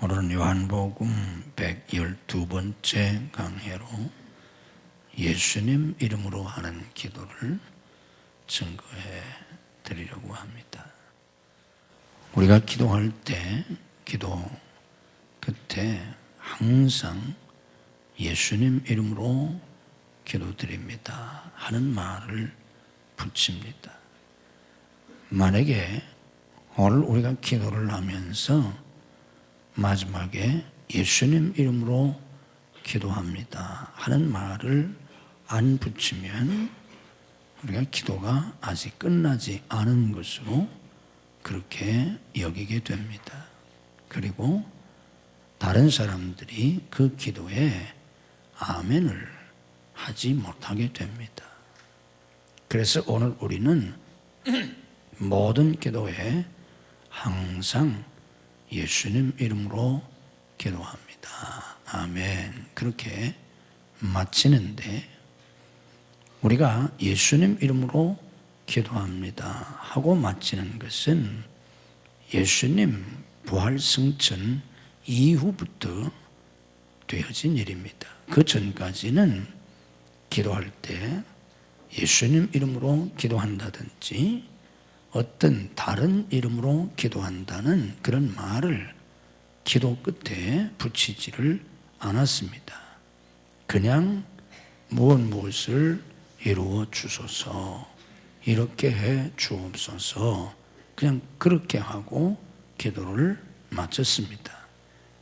오늘은 요한복음 112번째 강해로 예수님 이름으로 하는 기도를 증거해 드리려고 합니다. 우리가 기도할 때 기도 끝에 항상 예수님 이름으로 기도드립니다 하는 말을 붙입니다. 만약에 오늘 우리가 기도를 하면서 마지막에 예수님 이름으로 기도합니다 하는 말을 안 붙이면 우리가 기도가 아직 끝나지 않은 것으로 그렇게 여기게 됩니다. 그리고 다른 사람들이 그 기도에 아멘을 하지 못하게 됩니다. 그래서 오늘 우리는 모든 기도에 항상 예수님 이름으로 기도합니다. 아멘. 그렇게 마치는데 우리가 예수님 이름으로 기도합니다 하고 마치는 것은 예수님 부활 승천 이후부터 되어진 일입니다. 그 전까지는 기도할 때 예수님 이름으로 기도한다든지 어떤 다른 이름으로 기도한다는 그런 말을 기도 끝에 붙이지를 않았습니다. 그냥 무엇을 이루어 주소서, 이렇게 해 주옵소서, 그냥 그렇게 하고 기도를 마쳤습니다.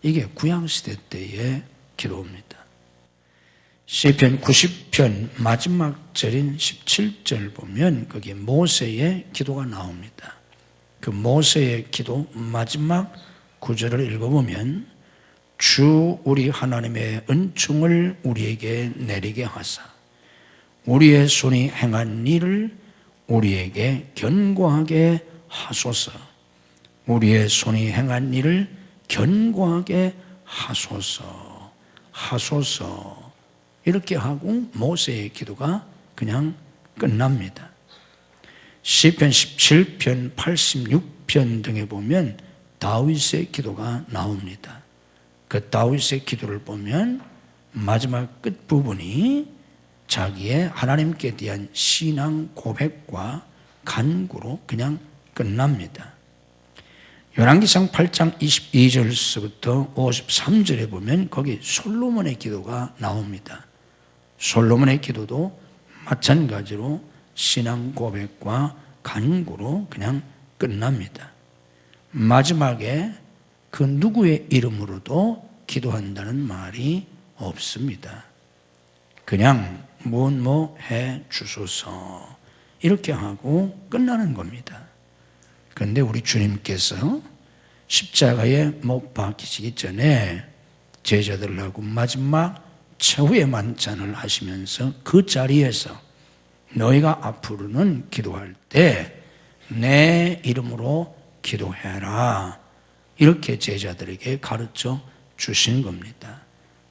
이게 구약시대 때의 기도입니다. 시편 90편 마지막 절인 17절 보면 거기에 모세의 기도가 나옵니다. 그 모세의 기도 마지막 구절을 읽어보면 주 우리 하나님의 은총을 우리에게 내리게 하사 우리의 손이 행한 일을 우리에게 견고하게 하소서. 우리의 손이 행한 일을 견고하게 하소서. 이렇게 하고 모세의 기도가 그냥 끝납니다. 시편 17편, 86편 등에 보면 다윗의 기도가 나옵니다. 그 다윗의 기도를 보면 마지막 끝부분이 자기의 하나님께 대한 신앙 고백과 간구로 그냥 끝납니다. 열왕기상 8장 22절서부터 53절에 보면 거기 솔로몬의 기도가 나옵니다. 솔로몬의 기도도 마찬가지로 신앙 고백과 간구로 그냥 끝납니다. 마지막에 그 누구의 이름으로도 기도한다는 말이 없습니다. 그냥 뭐 해 주소서 이렇게 하고 끝나는 겁니다. 그런데 우리 주님께서 십자가에 못 박히시기 전에 제자들하고 마지막 최후의 만찬을 하시면서 그 자리에서 너희가 앞으로는 기도할 때 내 이름으로 기도해라 이렇게 제자들에게 가르쳐 주신 겁니다.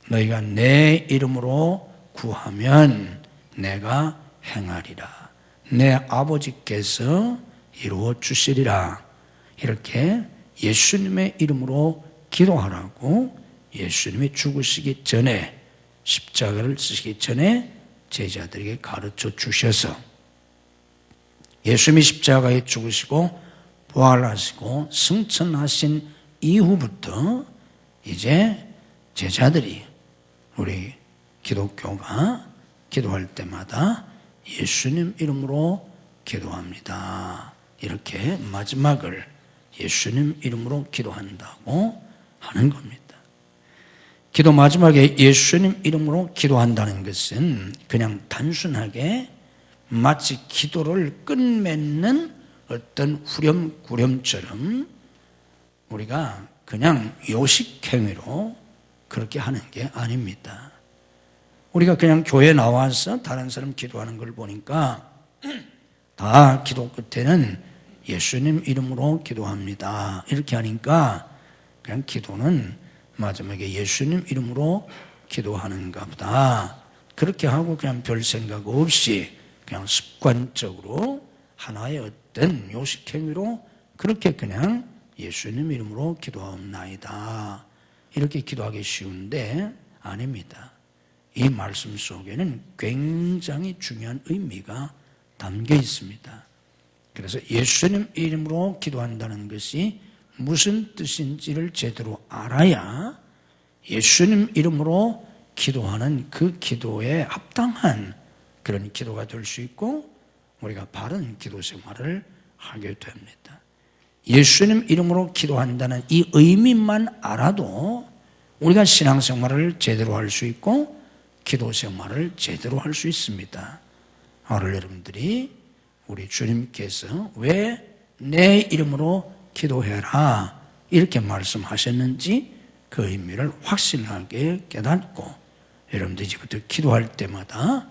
너희가 내 이름으로 구하면 내가 행하리라. 내 아버지께서 이루어 주시리라. 이렇게 예수님의 이름으로 기도하라고 예수님이 죽으시기 전에 십자가를 쓰시기 전에 제자들에게 가르쳐 주셔서 예수님이 십자가에 죽으시고 부활하시고 승천하신 이후부터 이제 제자들이 우리 기독교가 기도할 때마다 예수님 이름으로 기도합니다. 이렇게 마지막을 예수님 이름으로 기도한다고 하는 겁니다. 기도 마지막에 예수님 이름으로 기도한다는 것은 그냥 단순하게 마치 기도를 끝맺는 어떤 후렴구렴처럼 우리가 그냥 요식행위로 그렇게 하는 게 아닙니다. 우리가 그냥 교회 나와서 다른 사람 기도하는 걸 보니까 다 기도 끝에는 예수님 이름으로 기도합니다 이렇게 하니까 그냥 기도는 마지막에 예수님 이름으로 기도하는가 보다 그렇게 하고 그냥 별 생각 없이 그냥 습관적으로 하나의 어떤 요식행위로 그렇게 그냥 예수님 이름으로 기도하옵나이다 이렇게 기도하기 쉬운데 아닙니다. 이 말씀 속에는 굉장히 중요한 의미가 담겨 있습니다. 그래서 예수님 이름으로 기도한다는 것이 무슨 뜻인지를 제대로 알아야 예수님 이름으로 기도하는 그 기도에 합당한 그런 기도가 될 수 있고 우리가 바른 기도 생활을 하게 됩니다. 예수님 이름으로 기도한다는 이 의미만 알아도 우리가 신앙생활을 제대로 할 수 있고 기도 생활을 제대로 할 수 있습니다. 오늘 여러분들이 우리 주님께서 왜 내 이름으로 기도해라 이렇게 말씀하셨는지 그 의미를 확실하게 깨닫고 여러분들이 이제부터 기도할 때마다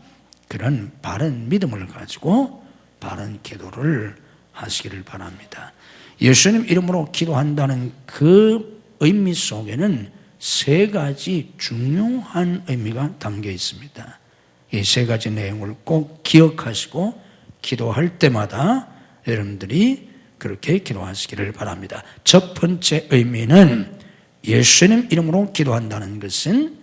그런 바른 믿음을 가지고 바른 기도를 하시기를 바랍니다. 예수님 이름으로 기도한다는 그 의미 속에는 세 가지 중요한 의미가 담겨 있습니다. 이 세 가지 내용을 꼭 기억하시고 기도할 때마다 여러분들이 그렇게 기도하시기를 바랍니다. 첫 번째 의미는 예수님 이름으로 기도한다는 것은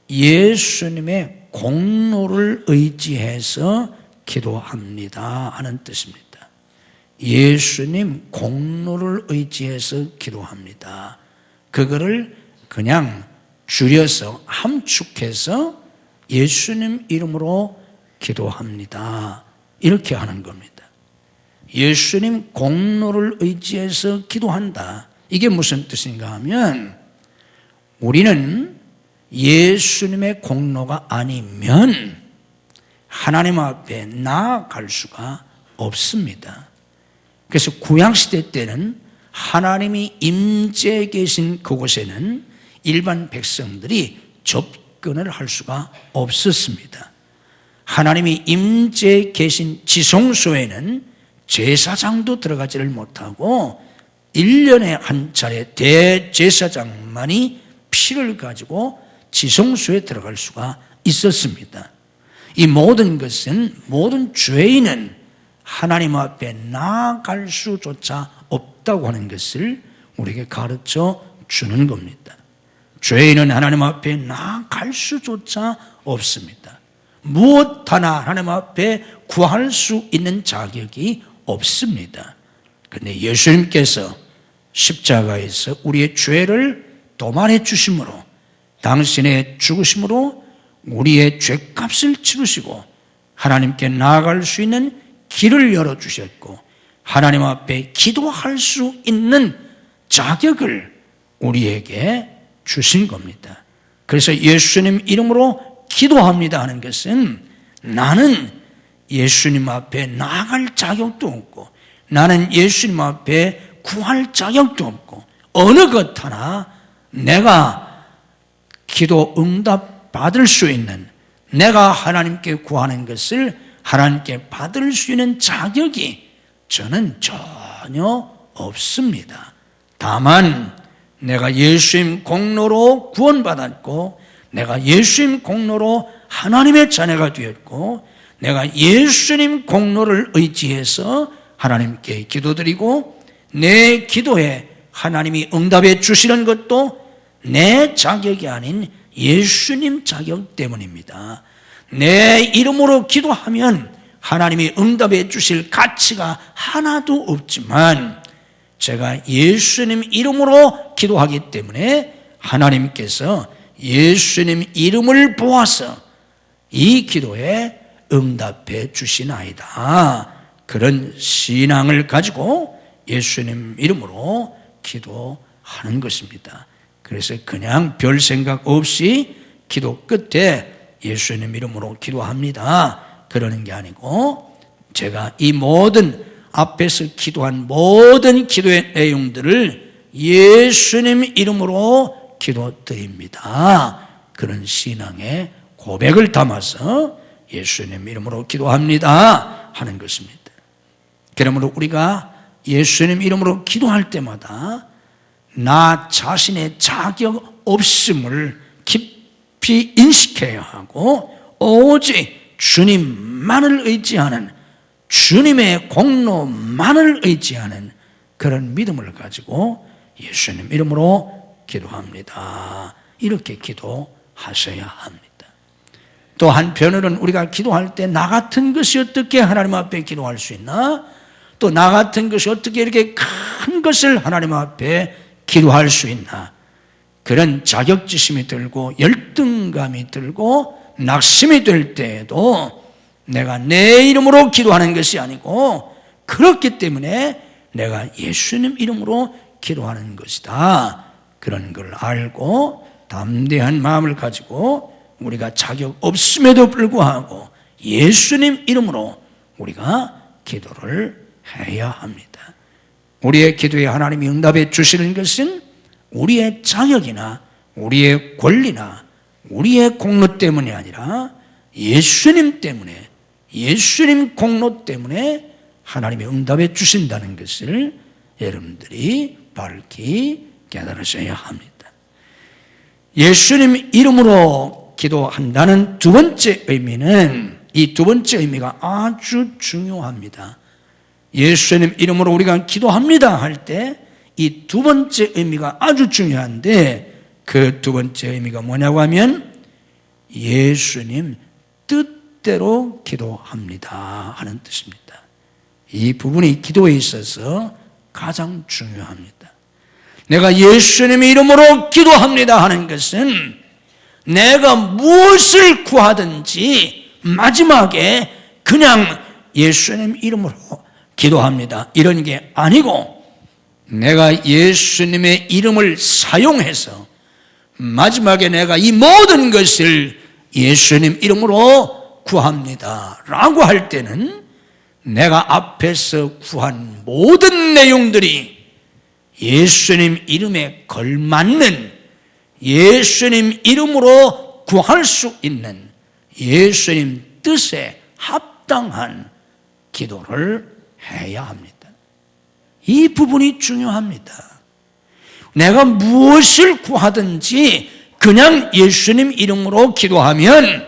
예수님의 공로를 의지해서 기도합니다 하는 뜻입니다. 예수님 공로를 의지해서 기도합니다. 그거를 그냥 줄여서 함축해서 예수님 이름으로 기도합니다 이렇게 하는 겁니다. 예수님 공로를 의지해서 기도한다. 이게 무슨 뜻인가 하면 우리는 예수님의 공로가 아니면 하나님 앞에 나아갈 수가 없습니다. 그래서 구약시대 때는 하나님이 임재해 계신 그곳에는 일반 백성들이 접근을 할 수가 없었습니다. 하나님이 임재해 계신 지성소에는 제사장도 들어가지를 못하고 1년에 한 차례 대제사장만이 피를 가지고 지성소에 들어갈 수가 있었습니다. 이 모든 것은 모든 죄인은 하나님 앞에 나아갈 수조차 없다고 하는 것을 우리에게 가르쳐 주는 겁니다. 죄인은 하나님 앞에 나아갈 수조차 없습니다. 무엇 하나 하나님 앞에 구할 수 있는 자격이 없습니다. 그런데 예수님께서 십자가에서 우리의 죄를 도말해 주심으로 당신의 죽으심으로 우리의 죄값을 치르시고 하나님께 나아갈 수 있는 길을 열어주셨고 하나님 앞에 기도할 수 있는 자격을 우리에게 주신 겁니다. 그래서 예수님 이름으로 기도합니다 하는 것은 나는 예수님 앞에 나아갈 자격도 없고 나는 예수님 앞에 구할 자격도 없고 어느 것 하나 내가 기도 응답 받을 수 있는 내가 하나님께 구하는 것을 하나님께 받을 수 있는 자격이 저는 전혀 없습니다. 다만 내가 예수님 공로로 구원받았고 내가 예수님 공로로 하나님의 자녀가 되었고 내가 예수님 공로를 의지해서 하나님께 기도드리고 내 기도에 하나님이 응답해 주시는 것도 내 자격이 아닌 예수님 자격 때문입니다. 내 이름으로 기도하면 하나님이 응답해 주실 가치가 하나도 없지만 제가 예수님 이름으로 기도하기 때문에 하나님께서 예수님 이름을 보아서 이 기도에 응답해 주시나이다. 그런 신앙을 가지고 예수님 이름으로 기도하는 것입니다. 그래서 그냥 별 생각 없이 기도 끝에 예수님 이름으로 기도합니다. 그러는 게 아니고 제가 이 모든 앞에서 기도한 모든 기도의 내용들을 예수님 이름으로 기도드립니다. 그런 신앙의 고백을 담아서 예수님 이름으로 기도합니다 하는 것입니다. 그러므로 우리가 예수님 이름으로 기도할 때마다 나 자신의 자격 없음을 깊이 인식해야 하고 오직 주님만을 의지하는 주님의 공로만을 의지하는 그런 믿음을 가지고 예수님 이름으로 기도합니다. 이렇게 기도하셔야 합니다. 또 한편으로는 우리가 기도할 때 나 같은 것이 어떻게 하나님 앞에 기도할 수 있나? 또 나 같은 것이 어떻게 이렇게 큰 것을 하나님 앞에 기도할 수 있나? 그런 자격지심이 들고 열등감이 들고 낙심이 될 때에도 내가 내 이름으로 기도하는 것이 아니고 그렇기 때문에 내가 예수님 이름으로 기도하는 것이다. 그런 걸 알고 담대한 마음을 가지고 우리가 자격 없음에도 불구하고 예수님 이름으로 우리가 기도를 해야 합니다. 우리의 기도에 하나님이 응답해 주시는 것은 우리의 자격이나 우리의 권리나 우리의 공로 때문이 아니라 예수님 때문에, 예수님 공로 때문에 하나님이 응답해 주신다는 것을 여러분들이 밝히 깨달으셔야 합니다. 예수님 이름으로 기도한다는 두 번째 의미는, 이 두 번째 의미가 아주 중요합니다. 예수님 이름으로 우리가 기도합니다 할 때 이 두 번째 의미가 아주 중요한데, 그 두 번째 의미가 뭐냐고 하면 예수님 뜻대로 기도합니다 하는 뜻입니다. 이 부분이 기도에 있어서 가장 중요합니다. 내가 예수님 이름으로 기도합니다 하는 것은 내가 무엇을 구하든지 마지막에 그냥 예수님 이름으로 기도합니다 이런 게 아니고, 내가 예수님의 이름을 사용해서 마지막에 내가 이 모든 것을 예수님 이름으로 구합니다 라고 할 때는 내가 앞에서 구한 모든 내용들이 예수님 이름에 걸맞는, 예수님 이름으로 구할 수 있는 예수님 뜻에 합당한 기도를 해야 합니다. 이 부분이 중요합니다. 내가 무엇을 구하든지 그냥 예수님 이름으로 기도하면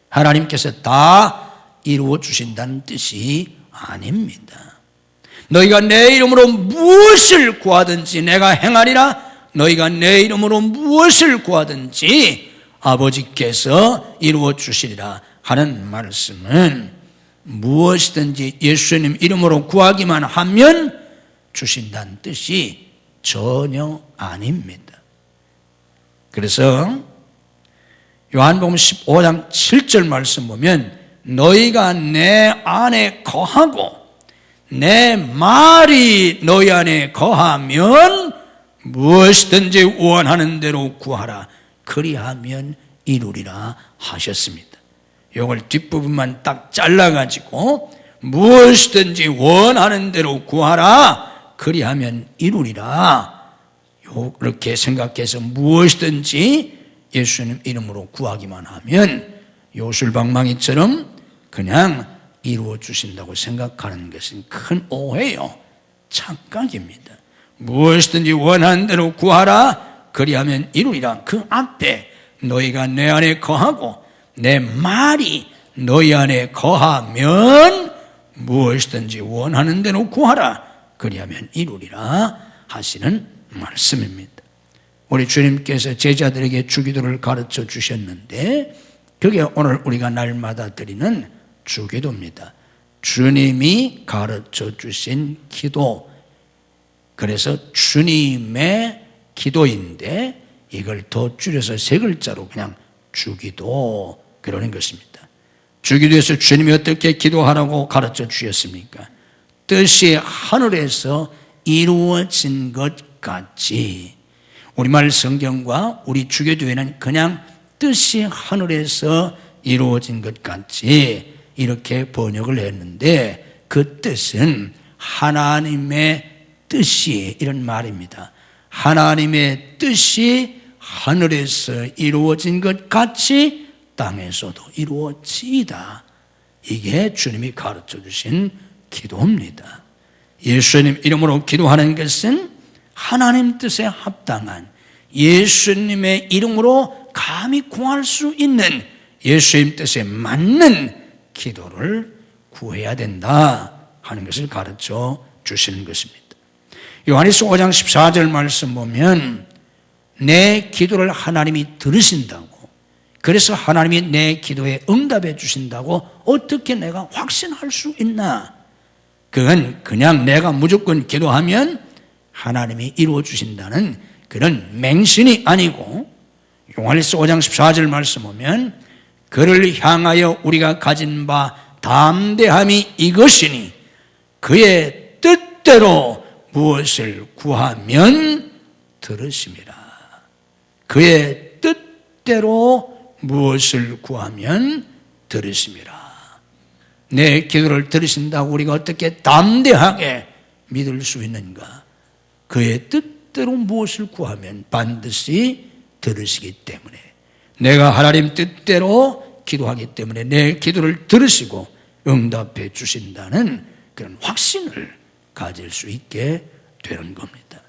하나님께서 다 이루어 주신다는 뜻이 아닙니다. 너희가 내 이름으로 무엇을 구하든지 내가 행하리라. 너희가 내 이름으로 무엇을 구하든지 아버지께서 이루어 주시리라 하는 말씀은 무엇이든지 예수님 이름으로 구하기만 하면 주신다는 뜻이 전혀 아닙니다. 그래서 요한복음 15장 7절 말씀 보면 너희가 내 안에 거하고 내 말이 너희 안에 거하면 무엇이든지 원하는 대로 구하라. 그리하면 이루리라 하셨습니다. 이걸 뒷부분만 딱 잘라가지고 무엇이든지 원하는 대로 구하라. 그리하면 이루리라. 이렇게 생각해서 무엇이든지 예수님 이름으로 구하기만 하면 요술방망이처럼 그냥 이루어 주신다고 생각하는 것은 큰 오해요. 착각입니다. 무엇이든지 원하는 대로 구하라. 그리하면 이루리라. 그 앞에 너희가 내 안에 거하고 내 말이 너희 안에 거하면 무엇이든지 원하는 대로 구하라. 그리하면 이루리라 하시는 말씀입니다. 우리 주님께서 제자들에게 주기도를 가르쳐 주셨는데 그게 오늘 우리가 날마다 드리는 주기도입니다. 주님이 가르쳐 주신 기도. 그래서 주님의 기도인데 이걸 더 줄여서 세 글자로 그냥 주기도 그러는 것입니다. 주기도에서 주님이 어떻게 기도하라고 가르쳐 주셨습니까? 뜻이 하늘에서 이루어진 것 같이. 우리말 성경과 우리 주기도에는 그냥 뜻이 하늘에서 이루어진 것 같이 이렇게 번역을 했는데 그 뜻은 하나님의 뜻이 이런 말입니다. 하나님의 뜻이 하늘에서 이루어진 것 같이 땅에서도 이루어지이다. 이게 주님이 가르쳐 주신 기도입니다. 예수님 이름으로 기도하는 것은 하나님 뜻에 합당한 예수님의 이름으로 감히 구할 수 있는 예수님 뜻에 맞는 기도를 구해야 된다 하는 것을 가르쳐 주시는 것입니다. 요한일서 5장 14절 말씀 보면 내 기도를 하나님이 들으신다고, 그래서 하나님이 내 기도에 응답해 주신다고 어떻게 내가 확신할 수 있나? 그건 그냥 내가 무조건 기도하면 하나님이 이루어 주신다는 그런 맹신이 아니고, 요한일서 5장 14절 말씀 보면 그를 향하여 우리가 가진 바 담대함이 이것이니 그의 뜻대로 무엇을 구하면 들으심이라. 그의 뜻대로 무엇을 구하면 들으심이라. 내 기도를 들으신다고 우리가 어떻게 담대하게 믿을 수 있는가? 그의 뜻대로 무엇을 구하면 반드시 들으시기 때문에, 내가 하나님 뜻대로 기도하기 때문에 내 기도를 들으시고 응답해 주신다는 그런 확신을 가질 수 있게 되는 겁니다.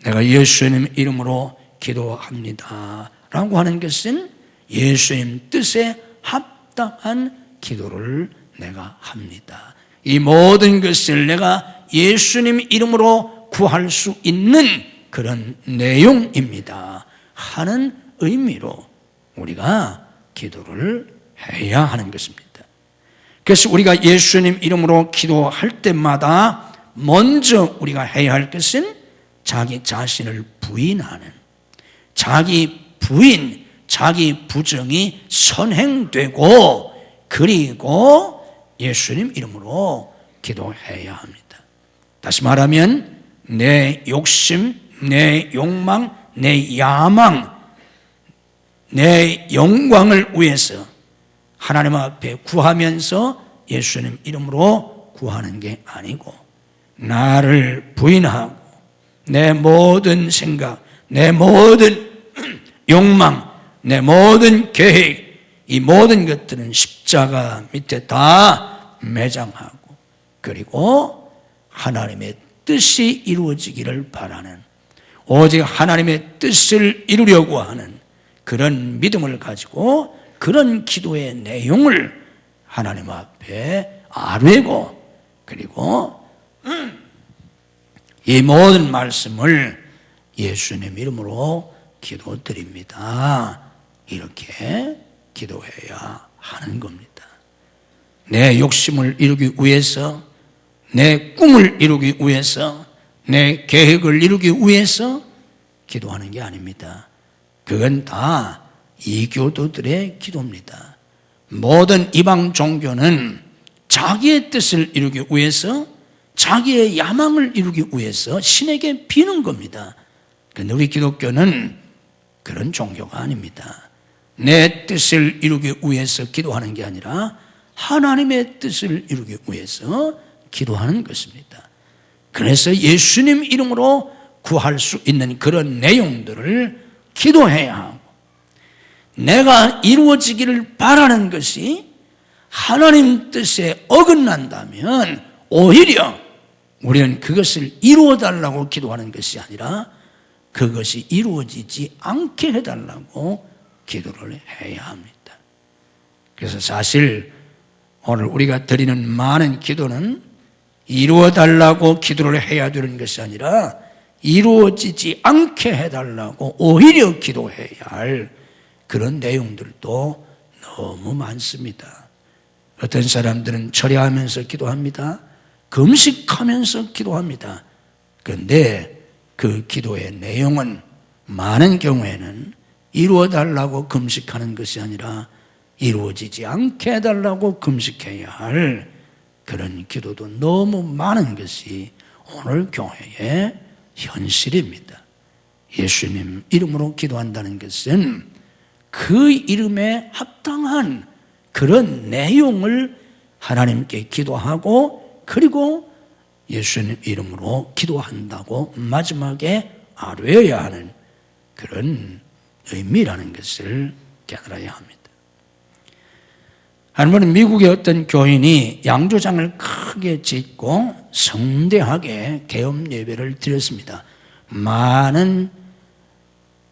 내가 예수님 이름으로 기도합니다 라고 하는 것은 예수님 뜻에 합당한 기도를 내가 합니다. 이 모든 것을 내가 예수님 이름으로 구할 수 있는 그런 내용입니다 하는 의미로 우리가 기도를 해야 하는 것입니다. 그래서 우리가 예수님 이름으로 기도할 때마다 먼저 우리가 해야 할 것은 자기 자신을 부인하는, 자기 부인, 자기 부정이 선행되고, 그리고 예수님 이름으로 기도해야 합니다. 다시 말하면 내 욕심, 내 욕망, 내 야망, 내 영광을 위해서 하나님 앞에 구하면서 예수님 이름으로 구하는 게 아니고, 나를 부인하고 내 모든 생각, 내 모든 욕망, 내 모든 계획, 이 모든 것들은 십자가 밑에 다 매장하고, 그리고 하나님의 뜻이 이루어지기를 바라는, 오직 하나님의 뜻을 이루려고 하는 그런 믿음을 가지고 그런 기도의 내용을 하나님 앞에 아뢰고, 그리고 이 모든 말씀을 예수님 이름으로 기도드립니다, 이렇게 기도해야 하는 겁니다. 내 욕심을 이루기 위해서, 내 꿈을 이루기 위해서, 내 계획을 이루기 위해서 기도하는 게 아닙니다. 그건 다 이교도들의 기도입니다. 모든 이방 종교는 자기의 뜻을 이루기 위해서, 자기의 야망을 이루기 위해서 신에게 비는 겁니다. 그런데 우리 기독교는 그런 종교가 아닙니다. 내 뜻을 이루기 위해서 기도하는 게 아니라 하나님의 뜻을 이루기 위해서 기도하는 것입니다. 그래서 예수님 이름으로 구할 수 있는 그런 내용들을 기도해야 하고, 내가 이루어지기를 바라는 것이 하나님 뜻에 어긋난다면 오히려 우리는 그것을 이루어달라고 기도하는 것이 아니라 그것이 이루어지지 않게 해달라고 기도를 해야 합니다. 그래서 사실 오늘 우리가 드리는 많은 기도는 이루어달라고 기도를 해야 되는 것이 아니라 이루어지지 않게 해달라고 오히려 기도해야 할 그런 내용들도 너무 많습니다. 어떤 사람들은 철야하면서 기도합니다. 금식하면서 기도합니다. 그런데 그 기도의 내용은 많은 경우에는 이루어달라고 금식하는 것이 아니라 이루어지지 않게 해달라고 금식해야 할 그런 기도도 너무 많은 것이 오늘 교회의 현실입니다. 예수님 이름으로 기도한다는 것은 그 이름에 합당한 그런 내용을 하나님께 기도하고, 그리고 예수님 이름으로 기도한다고 마지막에 아뢰어야 하는 그런 의미라는 것을 깨달아야 합니다. 한 번은 미국의 어떤 교인이 양조장을 크게 짓고 성대하게 개업 예배를 드렸습니다. 많은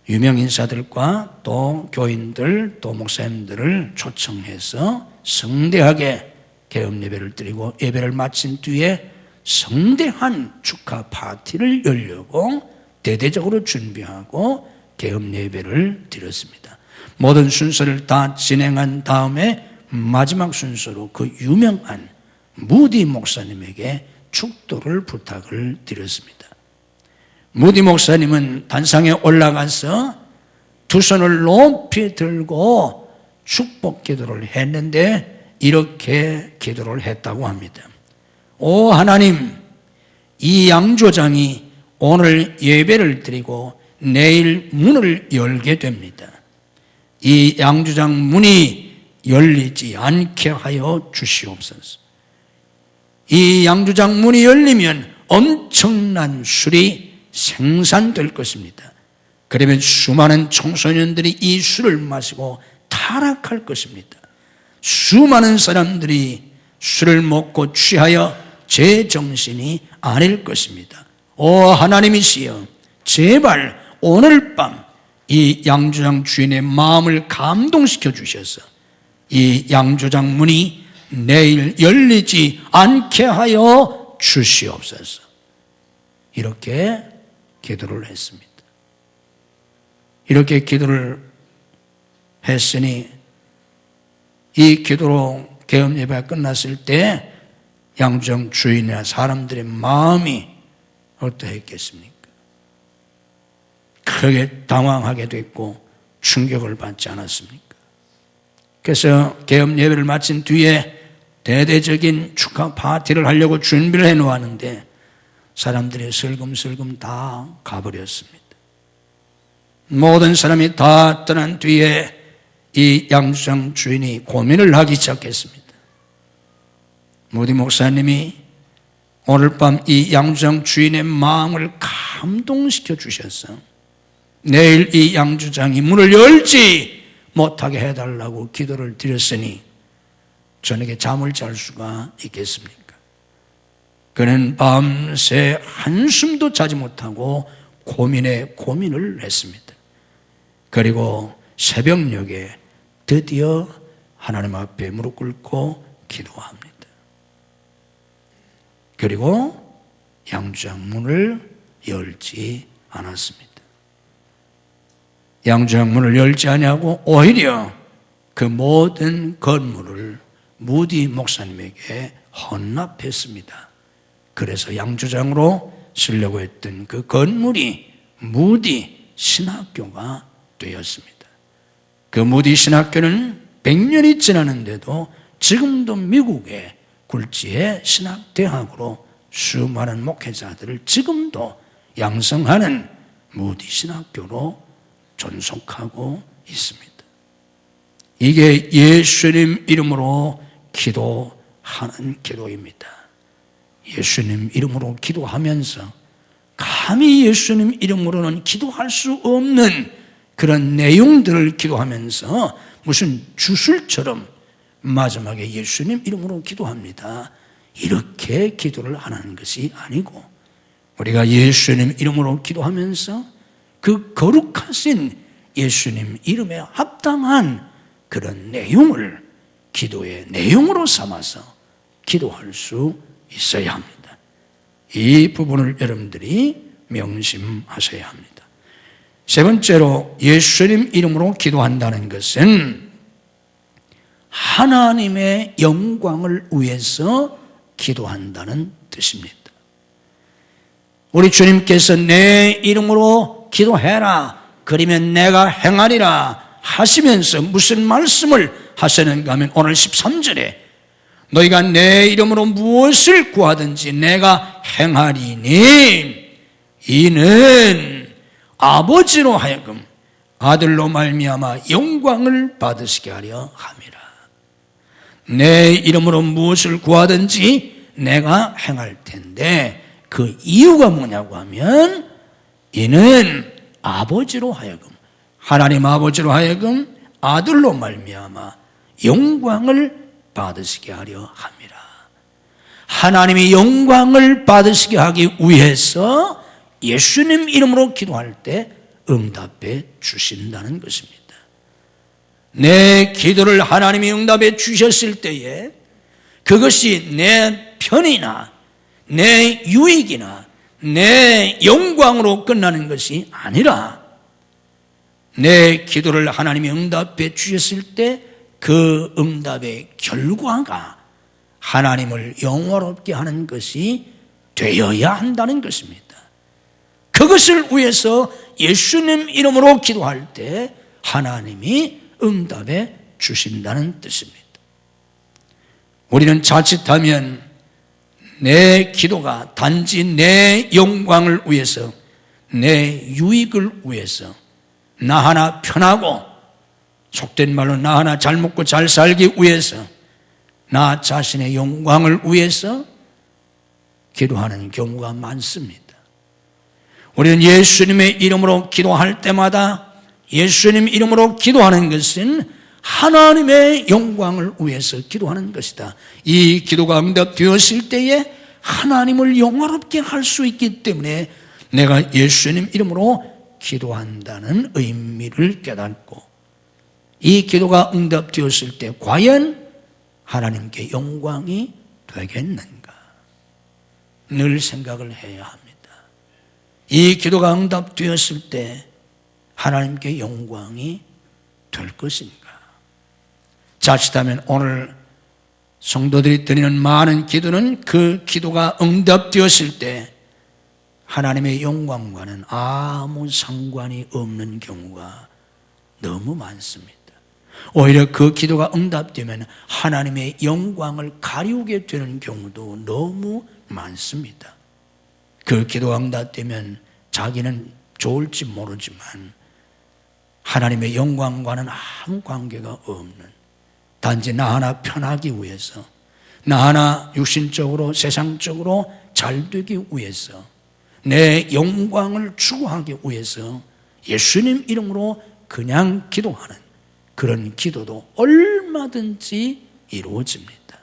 유명 인사들과 또 교인들, 또 목사님들을 초청해서 성대하게 개업 예배를 드리고, 예배를 마친 뒤에 성대한 축하 파티를 열려고 대대적으로 준비하고 개업 예배를 드렸습니다. 모든 순서를 다 진행한 다음에 마지막 순서로 그 유명한 무디 목사님에게 축도를 부탁을 드렸습니다. 무디 목사님은 단상에 올라가서 두 손을 높이 들고 축복 기도를 했는데 이렇게 기도를 했다고 합니다. 오 하나님, 이 양조장이 오늘 예배를 드리고 내일 문을 열게 됩니다. 이 양조장 문이 열리지 않게 하여 주시옵소서. 이 양조장 문이 열리면 엄청난 술이 생산될 것입니다. 그러면 수많은 청소년들이 이 술을 마시고 타락할 것입니다. 수많은 사람들이 술을 먹고 취하여 제정신이 아닐 것입니다. 오 하나님이시여, 제발 오늘 밤 이 양조장 주인의 마음을 감동시켜 주셔서 이 양조장 문이 내일 열리지 않게 하여 주시옵소서. 이렇게 기도를 했습니다. 이렇게 기도를 했으니 이 기도로 개업 예배가 끝났을 때 양조장 주인이나 사람들의 마음이 어떠했겠습니까? 크게 당황하게 됐고 충격을 받지 않았습니까? 그래서 개업 예배를 마친 뒤에 대대적인 축하 파티를 하려고 준비를 해놓았는데 사람들이 슬금슬금 다 가버렸습니다. 모든 사람이 다 떠난 뒤에 이 양조장 주인이 고민을 하기 시작했습니다. 무디 목사님이 오늘 밤 이 양조장 주인의 마음을 감동시켜 주셔서 내일 이 양조장이 문을 열지 못하게 해달라고 기도를 드렸으니 저녁에 잠을 잘 수가 있겠습니까? 그는 밤새 한숨도 자지 못하고 고민에 고민을 했습니다. 그리고 새벽녘에 드디어 하나님 앞에 무릎 꿇고 기도합니다. 그리고 양조장 문을 열지 않았습니다. 양조장 문을 열지 않냐고 오히려 그 모든 건물을 무디 목사님에게 헌납했습니다. 그래서 양조장으로 쓰려고 했던 그 건물이 무디 신학교가 되었습니다. 그 무디 신학교는 100년이 지났는데도 지금도 미국의 굴지의 신학대학으로 수많은 목회자들을 지금도 양성하는 무디 신학교로 존속하고 있습니다. 이게 예수님 이름으로 기도하는 기도입니다. 예수님 이름으로 기도하면서 감히 예수님 이름으로는 기도할 수 없는 그런 내용들을 기도하면서 무슨 주술처럼 마지막에 예수님 이름으로 기도합니다. 이렇게 기도를 하는 것이 아니고 우리가 예수님 이름으로 기도하면서 그 거룩하신 예수님 이름에 합당한 그런 내용을 기도의 내용으로 삼아서 기도할 수 있어야 합니다. 이 부분을 여러분들이 명심하셔야 합니다. 세 번째로 예수님 이름으로 기도한다는 것은 하나님의 영광을 위해서 기도한다는 뜻입니다. 우리 주님께서 내 이름으로 기도해라, 그러면 내가 행하리라 하시면서 무슨 말씀을 하시는가 하면 오늘 13절에 너희가 내 이름으로 무엇을 구하든지 내가 행하리니 이는 아버지로 하여금 아들로 말미암아 영광을 받으시게 하려 함이라. 내 이름으로 무엇을 구하든지 내가 행할 텐데 그 이유가 뭐냐고 하면 이는 아버지로 하여금, 하나님 아버지로 하여금 아들로 말미암아 영광을 받으시게 하려 함이라. 하나님이 영광을 받으시게 하기 위해서 예수님 이름으로 기도할 때 응답해 주신다는 것입니다. 내 기도를 하나님이 응답해 주셨을 때에 그것이 내 편이나 내 유익이나 내 영광으로 끝나는 것이 아니라 내 기도를 하나님이 응답해 주셨을 때 그 응답의 결과가 하나님을 영화롭게 하는 것이 되어야 한다는 것입니다. 그것을 위해서 예수님 이름으로 기도할 때 하나님이 응답해 주신다는 뜻입니다. 우리는 자칫하면 내 기도가 단지 내 영광을 위해서, 내 유익을 위해서, 나 하나 편하고, 속된 말로 나 하나 잘 먹고 잘 살기 위해서, 나 자신의 영광을 위해서 기도하는 경우가 많습니다. 우리는 예수님의 이름으로 기도할 때마다 예수님 이름으로 기도하는 것은 하나님의 영광을 위해서 기도하는 것이다. 이 기도가 응답되었을 때에 하나님을 영화롭게 할 수 있기 때문에 내가 예수님 이름으로 기도한다는 의미를 깨닫고, 이 기도가 응답되었을 때 과연 하나님께 영광이 되겠는가 늘 생각을 해야 합니다. 이 기도가 응답되었을 때 하나님께 영광이 될 것인가? 자칫하면 오늘 성도들이 드리는 많은 기도는 그 기도가 응답되었을 때 하나님의 영광과는 아무 상관이 없는 경우가 너무 많습니다. 오히려 그 기도가 응답되면 하나님의 영광을 가리우게 되는 경우도 너무 많습니다. 그 기도가 응답되면 자기는 좋을지 모르지만 하나님의 영광과는 아무 관계가 없는, 단지 나 하나 편하기 위해서, 나 하나 육신적으로 세상적으로 잘 되기 위해서, 내 영광을 추구하기 위해서 예수님 이름으로 그냥 기도하는 그런 기도도 얼마든지 이루어집니다.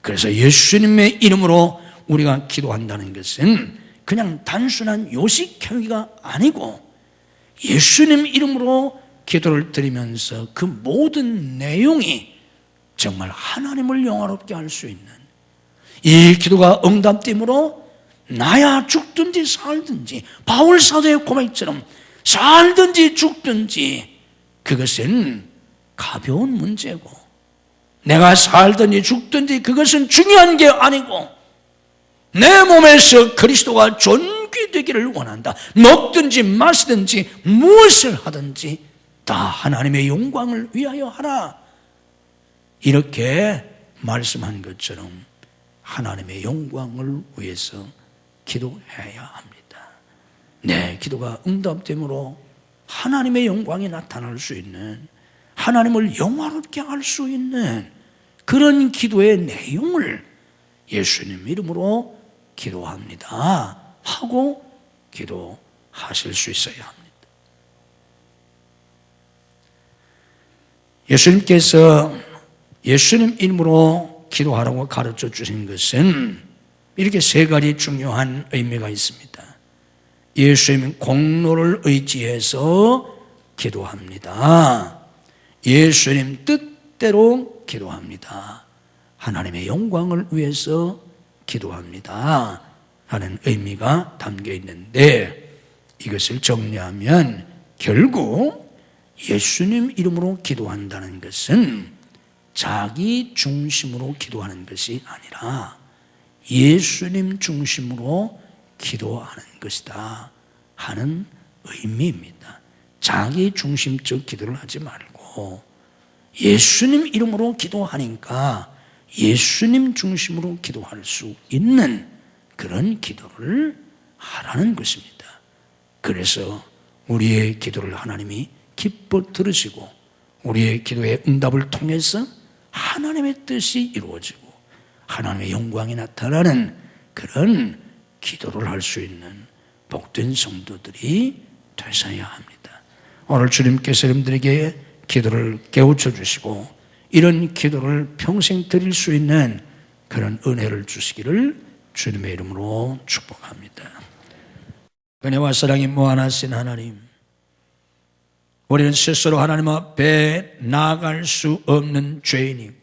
그래서 예수님의 이름으로 우리가 기도한다는 것은 그냥 단순한 요식 행위가 아니고 예수님 이름으로 기도를 드리면서 그 모든 내용이 정말 하나님을 영화롭게 할 수 있는, 이 기도가 응답됨으로 나야 죽든지 살든지 바울 사도의 고백처럼 살든지 죽든지 그것은 가벼운 문제고, 내가 살든지 죽든지 그것은 중요한 게 아니고 내 몸에서 그리스도가 존귀되기를 원한다. 먹든지 마시든지 무엇을 하든지 다 하나님의 영광을 위하여 하라. 이렇게 말씀한 것처럼 하나님의 영광을 위해서 기도해야 합니다. 내 기도가 응답됨으로 하나님의 영광이 나타날 수 있는, 하나님을 영화롭게 할 수 있는 그런 기도의 내용을 예수님 이름으로 기도합니다 하고 기도하실 수 있어야 합니다. 예수님께서 예수님 이름으로 기도하라고 가르쳐 주신 것은 이렇게 세 가지 중요한 의미가 있습니다. 예수님 공로를 의지해서 기도합니다. 예수님 뜻대로 기도합니다. 하나님의 영광을 위해서 기도합니다 하는 의미가 담겨 있는데, 이것을 정리하면 결국 예수님 이름으로 기도한다는 것은 자기 중심으로 기도하는 것이 아니라 예수님 중심으로 기도하는 것이다 하는 의미입니다. 자기 중심적 기도를 하지 말고 예수님 이름으로 기도하니까 예수님 중심으로 기도할 수 있는 그런 기도를 하라는 것입니다. 그래서 우리의 기도를 하나님이 기뻐 들으시고 우리의 기도의 응답을 통해서 하나님의 뜻이 이루어지고 하나님의 영광이 나타나는 그런 기도를 할 수 있는 복된 성도들이 되셔야 합니다. 오늘 주님께서 여러분들에게 기도를 깨우쳐 주시고 이런 기도를 평생 드릴 수 있는 그런 은혜를 주시기를 주님의 이름으로 축복합니다. 은혜와 사랑이 무한하신 하나님, 우리는 스스로 하나님 앞에 나아갈 수 없는 죄인이고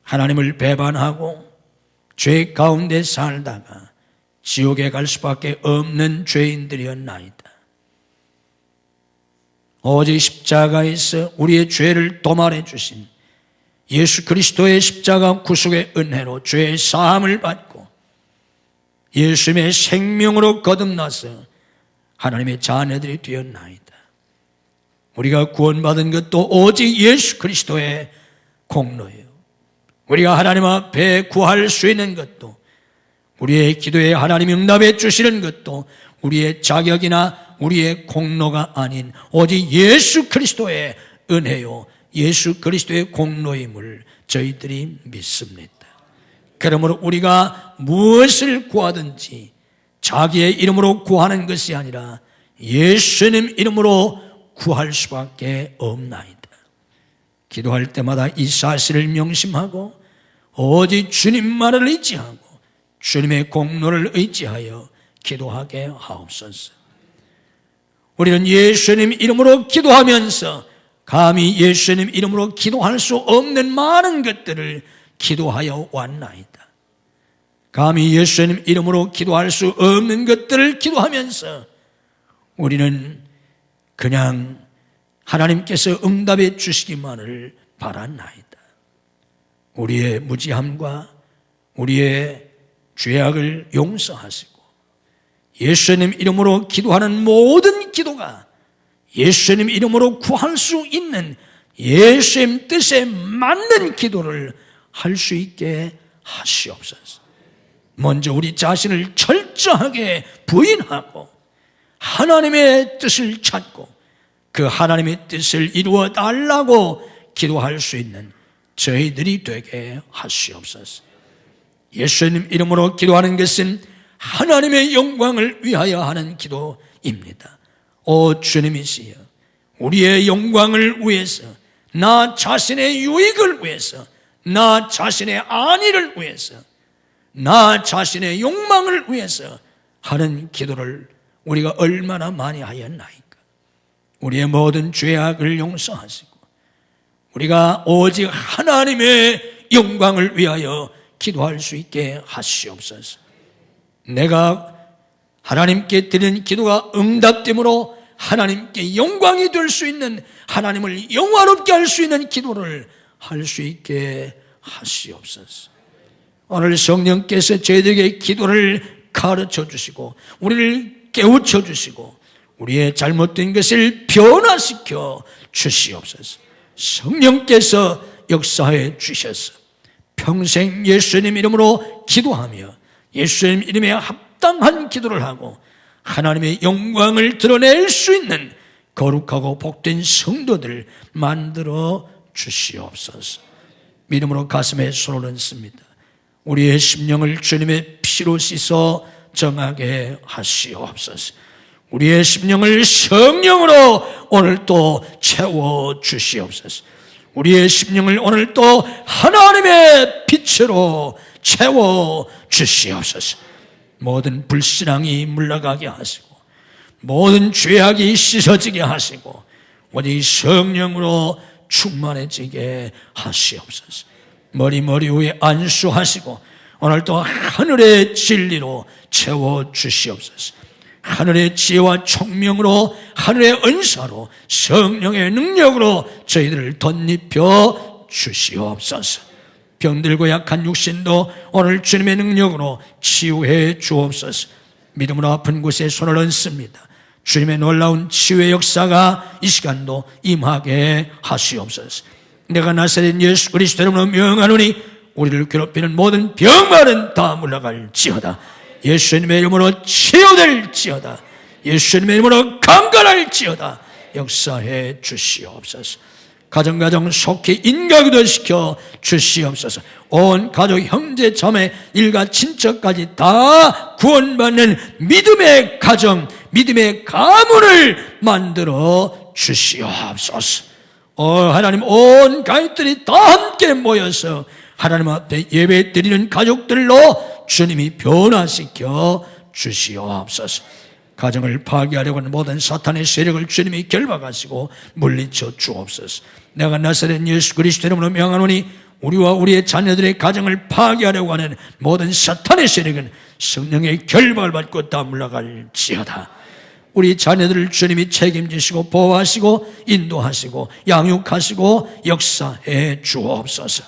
하나님을 배반하고 죄 가운데 살다가 지옥에 갈 수밖에 없는 죄인들이었나이다. 오직 십자가에서 우리의 죄를 도말해 주신 예수 그리스도의 십자가 구속의 은혜로 죄의 사함을 받고 예수님의 생명으로 거듭나서 하나님의 자녀들이 되었나이다. 우리가 구원받은 것도 오직 예수 그리스도의 공로예요. 우리가 하나님 앞에 구할 수 있는 것도, 우리의 기도에 하나님이 응답해 주시는 것도 우리의 자격이나 우리의 공로가 아닌 오직 예수 그리스도의 은혜요, 예수 그리스도의 공로임을 저희들이 믿습니다. 그러므로 우리가 무엇을 구하든지 자기의 이름으로 구하는 것이 아니라 예수님 이름으로 구할 수밖에 없나이다. 기도할 때마다 이 사실을 명심하고 오직 주님만을 의지하고 주님의 공로를 의지하여 기도하게 하옵소서. 우리는 예수님 이름으로 기도하면서 감히 예수님 이름으로 기도할 수 없는 많은 것들을 기도하여 왔나이다. 감히 예수님 이름으로 기도할 수 없는 것들을 기도하면서 우리는 그냥 하나님께서 응답해 주시기만을 바랐나이다. 우리의 무지함과 우리의 죄악을 용서하시고 예수님 이름으로 기도하는 모든 기도가 예수님 이름으로 구할 수 있는 예수님 뜻에 맞는 기도를 할 수 있게 하시옵소서. 먼저 우리 자신을 철저하게 부인하고 하나님의 뜻을 찾고 그 하나님의 뜻을 이루어 달라고 기도할 수 있는 저희들이 되게 하시옵소서. 예수님 이름으로 기도하는 것은 하나님의 영광을 위하여 하는 기도입니다. 오 주님이시여, 우리의 영광을 위해서, 나 자신의 유익을 위해서, 나 자신의 안위를 위해서, 나 자신의 욕망을 위해서 하는 기도를 우리가 얼마나 많이 하였나이까. 우리의 모든 죄악을 용서하시고 우리가 오직 하나님의 영광을 위하여 기도할 수 있게 하시옵소서. 내가 하나님께 드리는 기도가 응답됨으로 하나님께 영광이 될 수 있는, 하나님을 영화롭게 할 수 있는 기도를 할 수 있게 하시옵소서. 오늘 성령께서 저희들에게 기도를 가르쳐 주시고 우리를 깨우쳐 주시고 우리의 잘못된 것을 변화시켜 주시옵소서. 성령께서 역사해 주셔서 평생 예수님 이름으로 기도하며 예수님 이름에 합당한 기도를 하고 하나님의 영광을 드러낼 수 있는 거룩하고 복된 성도들 만들어 주시옵소서. 믿음으로 가슴에 손을 얹습니다. 우리의 심령을 주님의 피로 씻어 정하게 하시옵소서. 우리의 심령을 성령으로 오늘 또 채워 주시옵소서. 우리의 심령을 오늘 또 하나님의 빛으로 채워 주시옵소서. 모든 불신앙이 물러가게 하시고 모든 죄악이 씻어지게 하시고 오직 성령으로 충만해지게 하시옵소서. 머리 위에 안수하시고 오늘 또 하늘의 진리로 채워 주시옵소서. 하늘의 지혜와 총명으로, 하늘의 은사로, 성령의 능력으로 저희들을 덧입혀 주시옵소서. 병들고 약한 육신도 오늘 주님의 능력으로 치유해 주옵소서. 믿음으로 아픈 곳에 손을 얹습니다. 주님의 놀라운 치유의 역사가 이 시간도 임하게 하시옵소서. 내가 나사렛 예수 그리스도 이름으로 명하노니 우리를 괴롭히는 모든 병만은 다 물러갈지어다. 예수님의 이름으로 치유될지어다. 예수님의 이름으로 강건할지어다. 역사해 주시옵소서. 가정 속히 인가기도시켜 주시옵소서. 온 가족, 형제, 자매, 일가, 친척까지 다 구원받는 믿음의 가정, 믿음의 가문을 만들어 주시옵소서. 하나님, 온 가족들이 다 함께 모여서 하나님 앞에 예배 드리는 가족들로 주님이 변화시켜 주시옵소서. 가정을 파괴하려고 하는 모든 사탄의 세력을 주님이 결박하시고 물리쳐 주옵소서. 내가 나사렛 예수 그리스도 이름으로 명하노니 우리와 우리의 자녀들의 가정을 파괴하려고 하는 모든 사탄의 세력은 성령의 결박을 받고 다 물러갈지어다. 우리 자녀들을 주님이 책임지시고 보호하시고 인도하시고 양육하시고 역사해 주옵소서.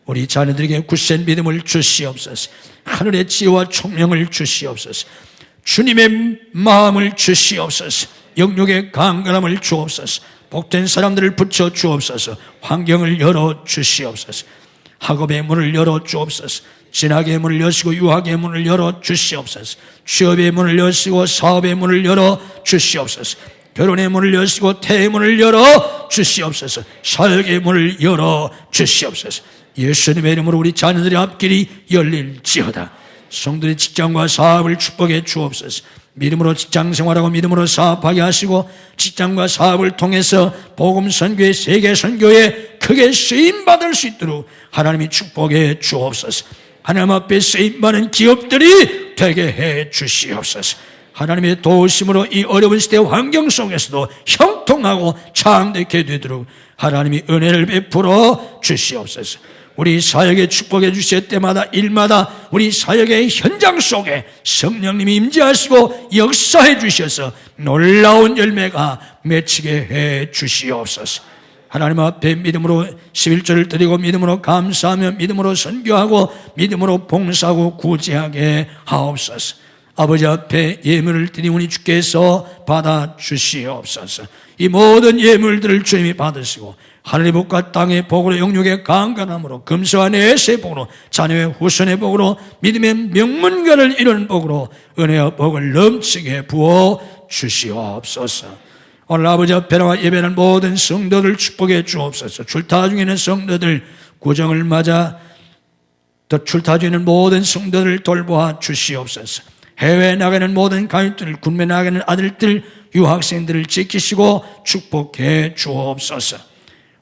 우리 자녀들에게 굳센 믿음을 주시옵소서. 하늘의 지혜와 총명을 주시옵소서. 주님의 마음을 주시옵소서. 영육의 강건함을 주옵소서. 복된 사람들을 붙여 주옵소서. 환경을 열어 주시옵소서. 학업의 문을 열어 주옵소서. 진학의 문을 여시고 유학의 문을 열어 주시옵소서. 취업의 문을 여시고 사업의 문을 열어 주시옵소서. 결혼의 문을 여시고 태의 문을 열어 주시옵소서. 사역의 문을 열어 주시옵소서. 예수님의 이름으로 우리 자녀들의 앞길이 열릴지어다. 성도의 직장과 사업을 축복해 주옵소서. 믿음으로 직장 생활하고 믿음으로 사업하게 하시고 직장과 사업을 통해서 복음 선교의 세계 선교에 크게 쓰임받을 수 있도록 하나님이 축복해 주옵소서. 하나님 앞에 쓰임받는 기업들이 되게 해 주시옵소서. 하나님의 도우심으로 이 어려운 시대 환경 속에서도 형통하고 창대케 되도록 하나님이 은혜를 베풀어 주시옵소서. 우리 사역에 축복해 주실 때마다 일마다 우리 사역의 현장 속에 성령님이 임재하시고 역사해 주셔서 놀라운 열매가 맺히게 해 주시옵소서. 하나님 앞에 믿음으로 11조를 드리고 믿음으로 감사하며 믿음으로 선교하고 믿음으로 봉사하고 구제하게 하옵소서. 아버지 앞에 예물을 드리오니 주께서 받아주시옵소서. 이 모든 예물들을 주님이 받으시고 하늘의 복과 땅의 복으로 영육의 강건함으로 금수와 내세의 복으로 자녀의 후손의 복으로 믿음의 명문가를 이루는 복으로 은혜와 복을 넘치게 부어 주시옵소서. 오늘 아버지 앞에 나와 예배하는 모든 성도들 축복해 주옵소서. 출타 중에 있는 성도들 구정을 맞아 또 출타 중에 있는 모든 성도들을 돌보아 주시옵소서. 해외에 나가는 모든 가족들, 군대 나가는 아들들, 유학생들을 지키시고 축복해 주옵소서.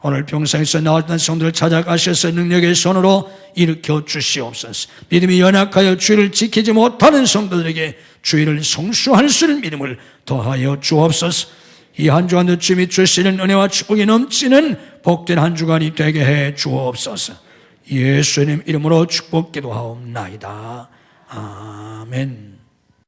오늘 병상에서 나왔던 성도를 찾아가셔서 능력의 손으로 일으켜 주시옵소서. 믿음이 연약하여 주의를 지키지 못하는 성도들에게 주의를 성수할 수 있는 믿음을 더하여 주옵소서. 이 한 주간도 주님이 주시는 은혜와 축복이 넘치는 복된 한 주간이 되게 해 주옵소서. 예수님 이름으로 축복 기도하옵나이다. 아멘.